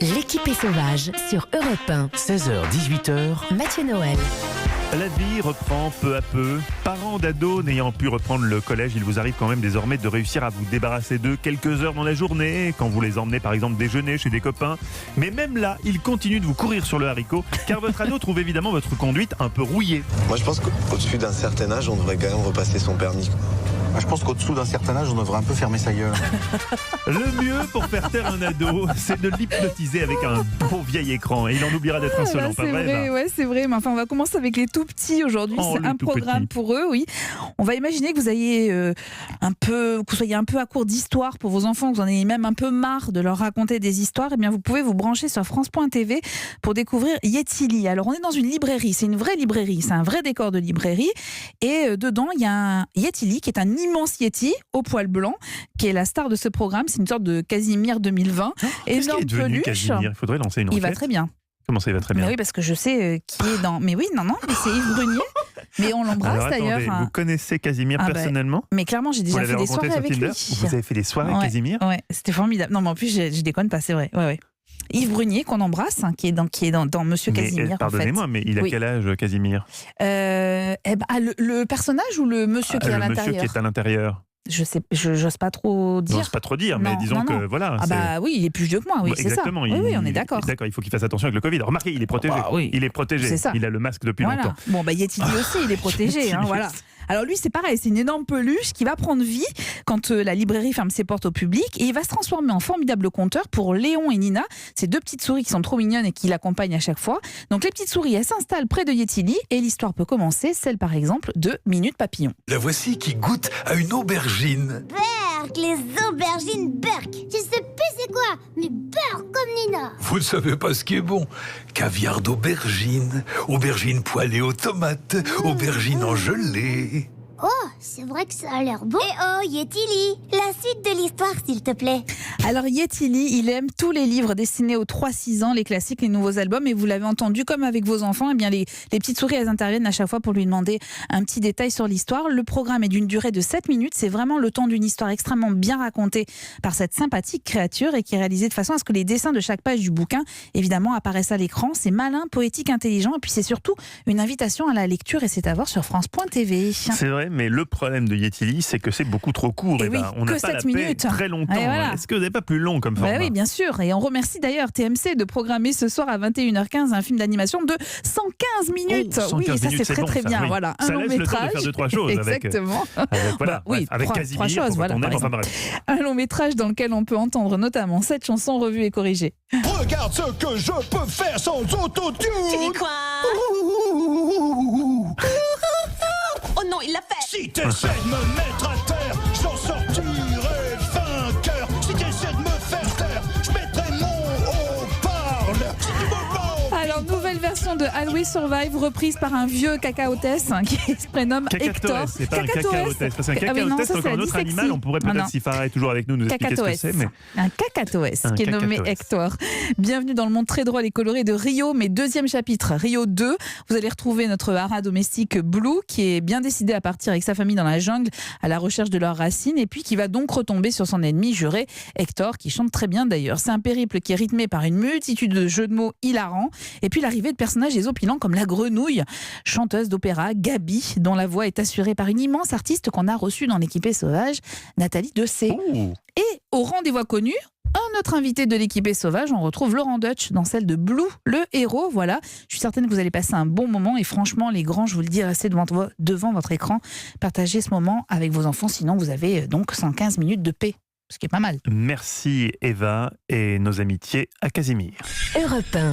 L'équipée sauvage sur Europe 1. 16h-18h. Mathieu Noël. La vie reprend peu à peu. Parents d'ados n'ayant pu reprendre le collège, il vous arrive quand même désormais de réussir à vous débarrasser d'eux quelques heures dans la journée, quand vous les emmenez par exemple déjeuner chez des copains. Mais même là, ils continuent de vous courir sur le haricot, car votre ado trouve évidemment votre conduite un peu rouillée. Moi, je pense qu'au-dessus d'un certain âge, on devrait quand même repasser son permis. Je pense qu'au-dessous d'un certain âge, on devrait un peu fermer sa gueule. Le mieux pour faire taire un ado, c'est de l'hypnotiser avec un beau vieil écran. Et il en oubliera d'être insolent, pas C'est vrai, vrai, Eva? ouais, c'est vrai. Mais enfin, on va commencer avec les tout petits aujourd'hui. Oh, C'est les un tout programme petits. pour eux, oui. On va imaginer que vous ayez que vous soyez un peu à court d'histoire pour vos enfants, que vous en ayez même un peu marre de leur raconter des histoires. Eh bien, vous pouvez vous brancher sur France.tv pour découvrir Yetili. Alors, on est dans une librairie. C'est une vraie librairie. C'est un vrai décor de librairie. Et dedans, il y a un Yetili qui est un immense Yeti au poil blanc, qui est la star de ce programme. C'est une sorte de Casimir 2020. Qu'est-ce qui est devenu Casimir? Il faudrait lancer une enquête. Il va très bien. Comment ça, il va très bien? Mais oui, parce que je sais qui est dans. Mais oui, non, mais c'est Yves Brunier. Mais on l'embrasse Alors, attendez, d'ailleurs. vous connaissez Casimir personnellement? Mais clairement, j'ai Vous déjà l'avez fait des rencontré soirées sur avec Tinder? lui. Vous avez fait des soirées avec Ouais, Casimir? Ouais, c'était formidable. Non, mais en plus, je déconne pas, c'est vrai. Ouais. Yves Brunier, qu'on embrasse, qui est dans Monsieur Casimir. Mais, pardonnez-moi, mais il a Oui. quel âge, Casimir? Le personnage ou le monsieur qui est à Le monsieur l'intérieur? qui est à l'intérieur. Je sais, j'ose pas trop dire. J'ose pas trop dire, mais Non, disons non, que non. voilà. Ah bah oui, il est plus vieux que moi, oui, c'est ça. Exactement. Oui, on est d'accord. D'accord, il faut qu'il fasse attention avec le Covid. Remarquez, il est protégé. Bah oui. Il est protégé. C'est ça. Il a le masque depuis Voilà. longtemps. Bon, Yetili aussi, il est protégé. Yetili Voilà. aussi. Alors lui, c'est pareil, c'est une énorme peluche qui va prendre vie quand la librairie ferme ses portes au public, et il va se transformer en formidable conteur pour Léon et Nina, ces deux petites souris qui sont trop mignonnes et qui l'accompagnent à chaque fois. Donc les petites souris, elles s'installent près de Yetili et l'histoire peut commencer, celle par exemple de Minute Papillon. La voici qui goûte à une aubergine. Berk, les aubergines Berk. Je sais plus c'est quoi, mais Berk comme Nina. Vous ne savez pas ce qui est bon. Caviar d'aubergine, aubergine poêlée aux tomates, aubergine en gelée. Oh, c'est vrai que ça a l'air bon. Et oh, Yetili, la suite de l'histoire, s'il te plaît. Alors Yetili, il aime tous les livres destinés aux 3-6 ans, les classiques, les nouveaux albums, et vous l'avez entendu, comme avec vos enfants, eh bien les petites souris, elles interviennent à chaque fois pour lui demander un petit détail sur l'histoire. Le programme est d'une durée de 7 minutes, c'est vraiment le temps d'une histoire extrêmement bien racontée par cette sympathique créature et qui est réalisée de façon à ce que les dessins de chaque page du bouquin, évidemment, apparaissent à l'écran. C'est malin, poétique, intelligent, et puis c'est surtout une invitation à la lecture, et c'est à voir sur France.tv. C'est vrai, mais le problème de Yetili, c'est que c'est beaucoup trop court. Et Eva. oui, On n'a que pas 7 la paix minutes. très longtemps. Et voilà. Est-ce que vous n'avez pas plus long comme format? Oui, bien sûr. Et on remercie d'ailleurs TMC de programmer ce soir à 21h15 un film d'animation de 115 minutes. 115 oui, et ça minutes, c'est très bon, très ça, bien. oui. Voilà, un Ça long laisse le temps de métrage. faire 2-3 choses Exactement. Avec trois Casimir, choses, voilà, on par aime, enfin exemple. bref. Un long métrage dans lequel on peut entendre notamment cette chanson revue et corrigée. Regarde ce que je peux faire sans autotune. Tu dis quoi? Oh non, il l'a fait! Si t'essaies de me mettre à terre, j'en sortirai vainqueur. Si t'essaies de me faire taire, je mettrai mon haut-parleur. Si tu me mens, Alors, nouvelle version de How We Survive, reprise par un vieux cacaotès qui se prénomme Hector. Cacatoès, c'est pas un cacaotès. Parce qu'un Ah oui, non, cacaotès, ça, c'est c'est encore un la autre dyslexie. animal. On pourrait peut-être, Non. si Farah est toujours avec nous, nous expliquer ce que c'est. Mais... Un cacatoès Un qui est nommé cacatoès. Hector. Bienvenue dans le monde très drôle et coloré de Rio, mais deuxième chapitre, Rio 2. Vous allez retrouver notre hara domestique Blue qui est bien décidé à partir avec sa famille dans la jungle à la recherche de leurs racines et puis qui va donc retomber sur son ennemi juré, Hector, qui chante très bien d'ailleurs. C'est un périple qui est rythmé par une multitude de jeux de mots hilarants et puis l'arrivée de personnages ésopilants comme la grenouille, chanteuse d'opéra Gabi, dont la voix est assurée par une immense artiste qu'on a reçue dans l'équipée sauvage, Nathalie Dessay. Oh. Et au rang des voix connues, un autre invité de l'équipée sauvage, on retrouve Laurent Deutsch dans celle de Blue, le héros. Voilà, je suis certaine que vous allez passer un bon moment et franchement, les grands, je vous le dis, restez devant votre écran, partagez ce moment avec vos enfants, sinon vous avez donc 115 minutes de paix, ce qui est pas mal. Merci Eva et nos amitiés à Casimir. Europe 1.